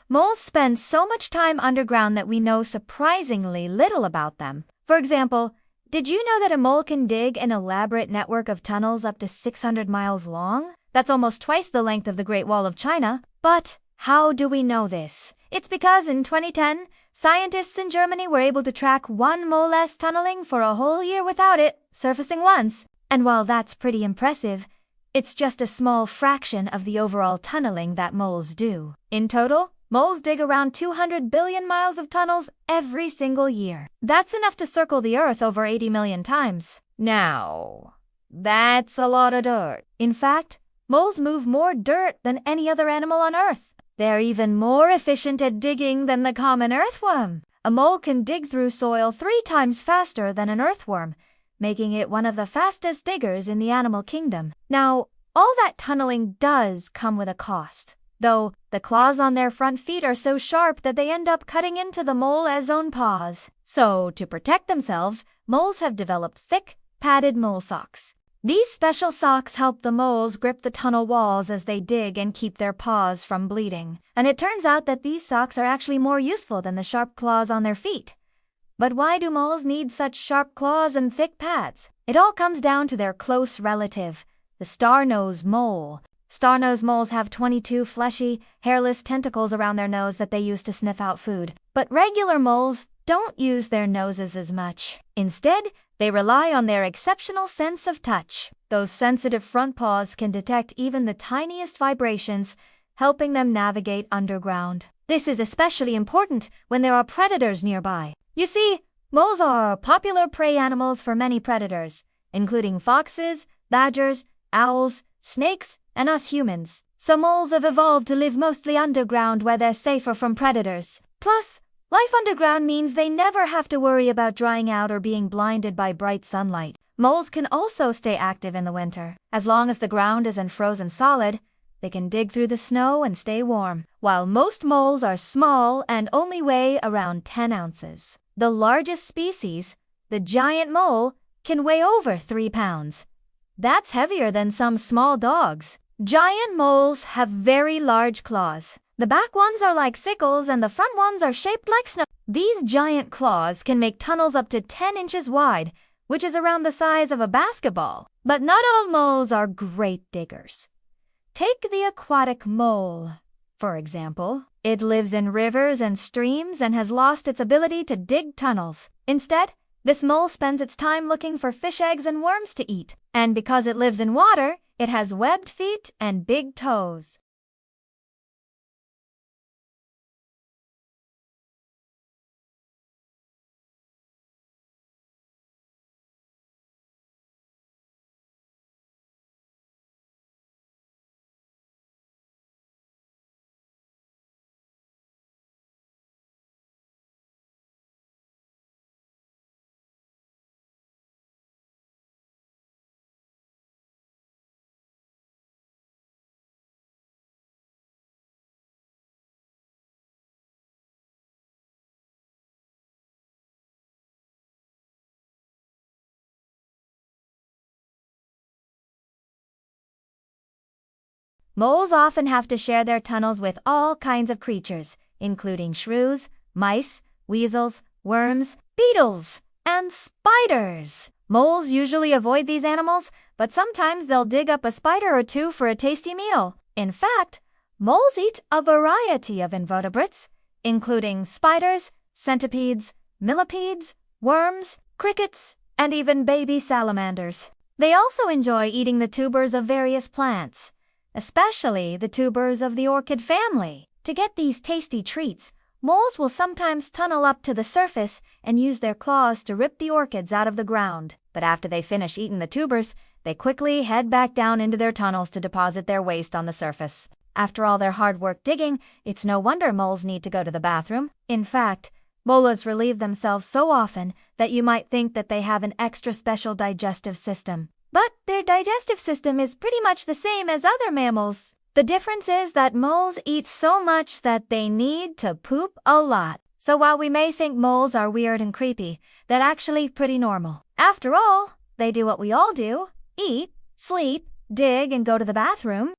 Moles spend so much time underground that we know surprisingly little about them. For example, did you know that a mole can dig an elaborate network of tunnels up to 600 miles long? That's almost twice the length of the Great Wall of China. But how do we know this? It's because in 2010, scientists in Germany were able to track one mole's tunneling for a whole year without it surfacing once. And while that's pretty impressive, it's just a small fraction of the overall tunneling that moles do. In total, moles dig around 200 billion miles of tunnels every single year. That's enough to circle the Earth over 80 million times. Now, that's a lot of dirt. In fact, moles move more dirt than any other animal on Earth. They're even more efficient at digging than the common earthworm. A mole can dig through soil 3 times faster than an earthworm, making it one of the fastest diggers in the animal kingdom. Now, all that tunneling does come with a cost, though the claws on their front feet are so sharp that they end up cutting into the mole's own paws. So, to protect themselves, moles have developed thick, padded mole socks. These special socks help the moles grip the tunnel walls as they dig and keep their paws from bleeding. And it turns out that these socks are actually more useful than the sharp claws on their feet. But why do moles need such sharp claws and thick pads? It all comes down to their close relative, the star-nosed mole. Star-nosed moles have 22 fleshy, hairless tentacles around their nose that they use to sniff out food. But regular moles don't use their noses as much. Instead, they rely on their exceptional sense of touch. Those sensitive front paws can detect even the tiniest vibrations, helping them navigate underground. This is especially important when there are predators nearby. You see, moles are popular prey animals for many predators, including foxes, badgers, owls, snakes, and us humans. So moles have evolved to live mostly underground where they're safer from predators. Plus, life underground means they never have to worry about drying out or being blinded by bright sunlight. Moles can also stay active in the winter. As long as the ground isn't frozen solid, they can dig through the snow and stay warm. While most moles are small and only weigh around 10 ounces. The largest species, the giant mole, can weigh over 3 pounds. That's heavier than some small dogs. Giant moles have very large claws. The back ones are like sickles and the front ones are shaped like snow. These giant claws can make tunnels up to 10 inches wide, which is around the size of a basketball. But not all moles are great diggers. Take the aquatic mole, for example. It lives in rivers and streams and has lost its ability to dig tunnels. Instead, this mole spends its time looking for fish eggs and worms to eat. And because it lives in water, it has webbed feet and big toes. Moles often have to share their tunnels with all kinds of creatures, including shrews, mice, weasels, worms, beetles, and spiders. Moles usually avoid these animals, but sometimes they'll dig up a spider or two for a tasty meal. In fact, moles eat a variety of invertebrates, including spiders, centipedes, millipedes, worms, crickets, and even baby salamanders. They also enjoy eating the tubers of various plants, especially the tubers of the orchid family. To get these tasty treats, moles will sometimes tunnel up to the surface and use their claws to rip the orchids out of the ground. But after they finish eating the tubers, they quickly head back down into their tunnels to deposit their waste on the surface. After all their hard work digging, it's no wonder moles need to go to the bathroom. In fact, moles relieve themselves so often that you might think that they have an extra special digestive system. But their digestive system is pretty much the same as other mammals. The difference is that moles eat so much that they need to poop a lot. So while we may think moles are weird and creepy, they're actually pretty normal. After all, they do what we all do: eat, sleep, dig, and go to the bathroom.